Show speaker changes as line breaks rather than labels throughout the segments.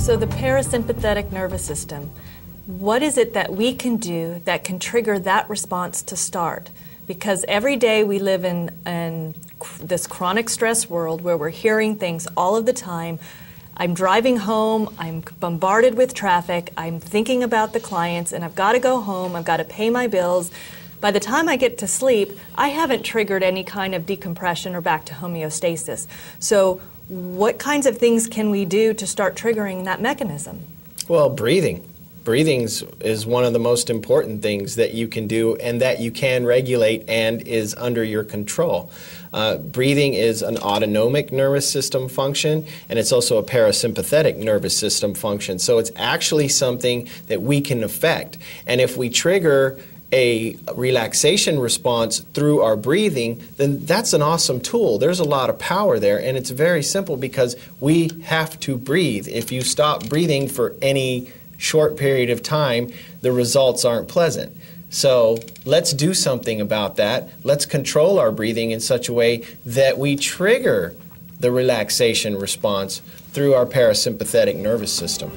So the parasympathetic nervous system, what is it that we can do that can trigger that response to start? Because every day we live in this chronic stress world where we're hearing things all of the time. I'm driving home, I'm bombarded with traffic, I'm thinking about the clients, and I've got to go home, I've got to pay my bills. By the time I get to sleep, I haven't triggered any kind of decompression or back to homeostasis. So what kinds of things can we do to start triggering that mechanism?
Well, breathing. Breathing is one of the most important things that you can do and that you can regulate and is under your control. Breathing is an autonomic nervous system function, and it's also a parasympathetic nervous system function. So it's actually something that we can affect. And if we trigger a relaxation response through our breathing, then that's an awesome tool. There's a lot of power there, and it's very simple because we have to breathe. If you stop breathing for any short period of time, the results aren't pleasant. So let's do something about that. Let's control our breathing in such a way that we trigger the relaxation response through our parasympathetic nervous system.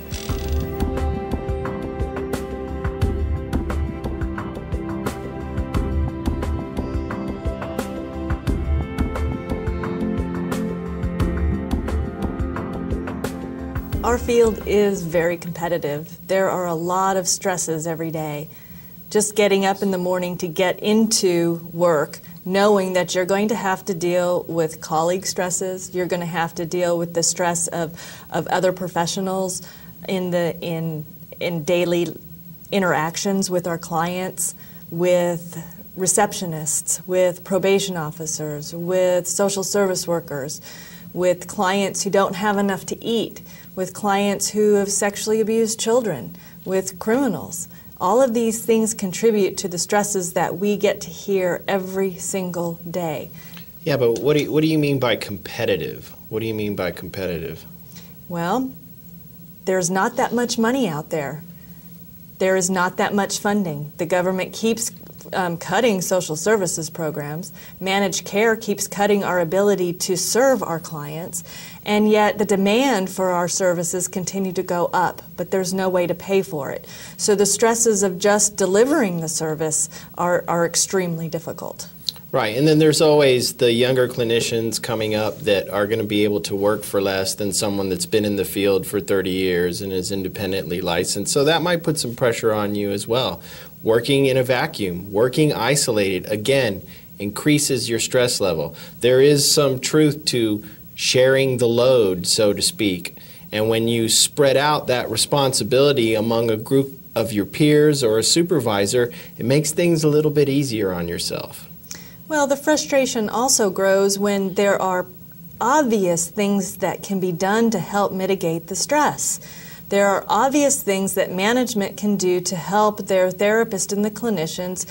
Our field is very competitive. There are a lot of stresses every day. Just getting up in the morning to get into work, knowing that you're going to have to deal with colleague stresses, you're going to have to deal with the stress of other professionals in daily interactions with our clients, with receptionists, with probation officers, with social service workers, with clients who don't have enough to eat, with clients who have sexually abused children, with criminals. All of these things contribute to the stresses that we get to hear every single day.
Yeah, but what do you mean by competitive? What do you mean by competitive?
Well, there's not that much money out there. There is not that much funding. The government keeps cutting social services programs. Managed care keeps cutting our ability to serve our clients, and yet the demand for our services continue to go up, but there's no way to pay for it. So the stresses of just delivering the service are extremely difficult.
Right, and then there's always the younger clinicians coming up that are going to be able to work for less than someone that's been in the field for 30 years and is independently licensed. So that might put some pressure on you as well. Working in a vacuum, working isolated, again, increases your stress level. There is some truth to sharing the load, so to speak. And when you spread out that responsibility among a group of your peers or a supervisor, it makes things a little bit easier on yourself.
Well, the frustration also grows when there are obvious things that can be done to help mitigate the stress. There are obvious things that management can do to help their therapists and the clinicians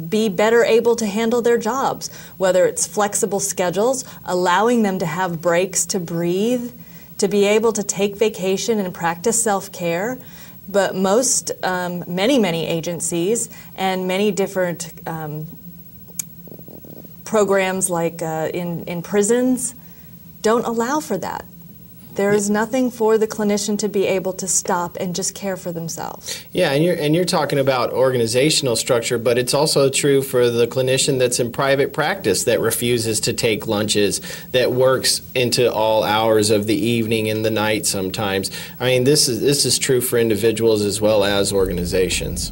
be better able to handle their jobs, whether it's flexible schedules, allowing them to have breaks to breathe, to be able to take vacation and practice self-care. But many agencies and many different programs like in prisons don't allow for that. There is nothing for the clinician to be able to stop and just care for themselves.
Yeah, and you're talking about organizational structure, but it's also true for the clinician that's in private practice that refuses to take lunches, that works into all hours of the evening and the night sometimes. I mean, this is true for individuals as well as organizations.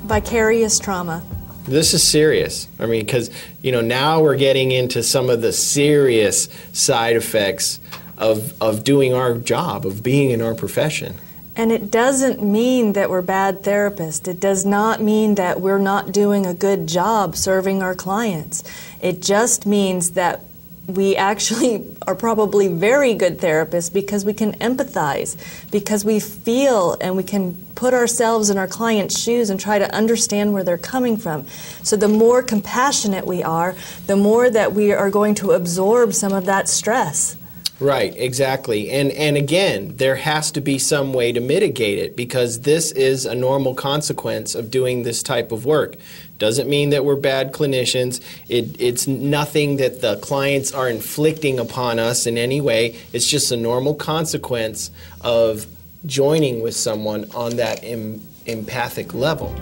Vicarious trauma.
This is serious. I mean, because, now we're getting into some of the serious side effects of doing our job, of being in our profession.
And it doesn't mean that we're bad therapists. It does not mean that we're not doing a good job serving our clients. It just means that we actually are probably very good therapists because we can empathize, because we feel and we can put ourselves in our client's shoes and try to understand where they're coming from. So the more compassionate we are, the more that we are going to absorb some of that stress.
Right, exactly. And again, there has to be some way to mitigate it, because this is a normal consequence of doing this type of work. Doesn't mean that we're bad clinicians. It's nothing that the clients are inflicting upon us in any way. It's just a normal consequence of joining with someone on that empathic level.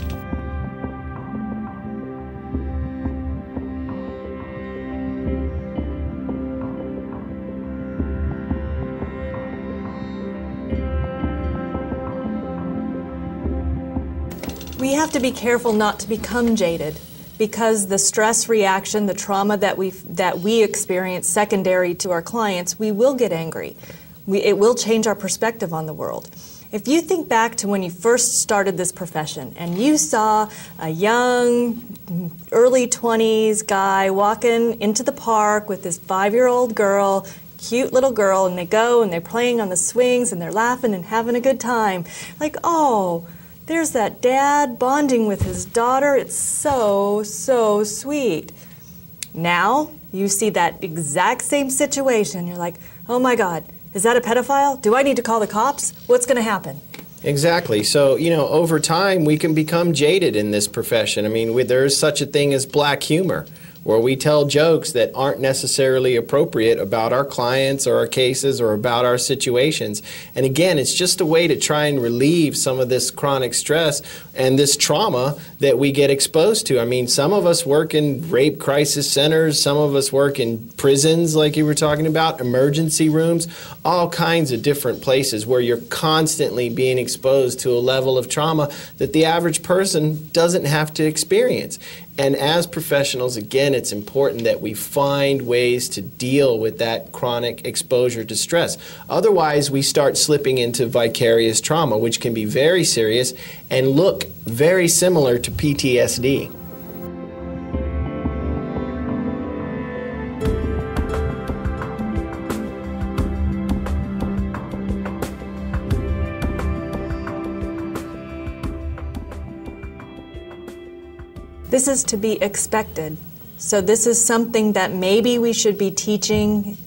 We have to be careful not to become jaded, because the stress reaction, the trauma that we experience secondary to our clients, we will get angry. It will change our perspective on the world. If you think back to when you first started this profession and you saw a young, early 20s guy walking into the park with this 5-year-old girl, cute little girl, and they go and they're playing on the swings and they're laughing and having a good time, like, oh, there's that dad bonding with his daughter. It's so, so sweet. Now you see that exact same situation. You're like, oh my God, is that a pedophile? Do I need to call the cops? What's going to happen?
Exactly. So, over time we can become jaded in this profession. I mean, there is such a thing as black humor, where we tell jokes that aren't necessarily appropriate about our clients or our cases or about our situations. And again, it's just a way to try and relieve some of this chronic stress and this trauma that we get exposed to. I mean, some of us work in rape crisis centers, some of us work in prisons, like you were talking about, emergency rooms, all kinds of different places where you're constantly being exposed to a level of trauma that the average person doesn't have to experience. And as professionals, again, it's important that we find ways to deal with that chronic exposure to stress. Otherwise, we start slipping into vicarious trauma, which can be very serious and look very similar to PTSD.
This is to be expected. So this is something that maybe we should be teaching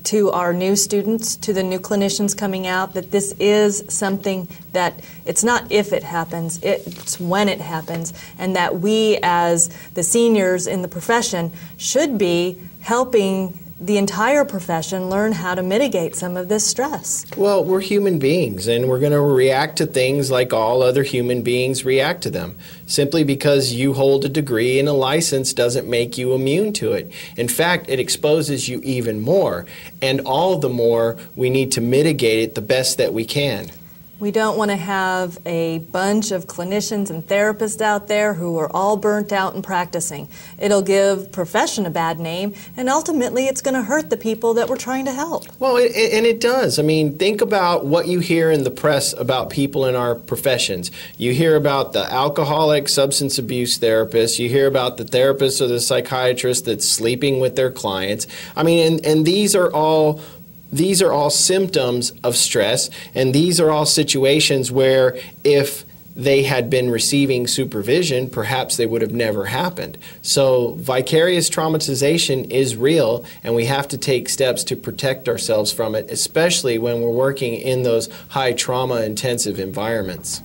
to our new students, to the new clinicians coming out, that this is something that it's not if it happens, it's when it happens, and that we as the seniors in the profession should be helping the entire profession learn how to mitigate some of this stress.
Well, we're human beings, and we're going to react to things like all other human beings react to them. Simply because you hold a degree and a license doesn't make you immune to it. In fact, it exposes you even more, and all the more we need to mitigate it the best that we can.
We don't want to have a bunch of clinicians and therapists out there who are all burnt out and practicing. It'll give profession a bad name, and ultimately it's going to hurt the people that we're trying to help.
Well, and it does. I mean, think about what you hear in the press about people in our professions. You hear about the alcoholic substance abuse therapist. You hear about the therapist or the psychiatrist that's sleeping with their clients. I mean, and these are all symptoms of stress, and these are all situations where if they had been receiving supervision, perhaps they would have never happened. So vicarious traumatization is real, and we have to take steps to protect ourselves from it, especially when we're working in those high trauma intensive environments.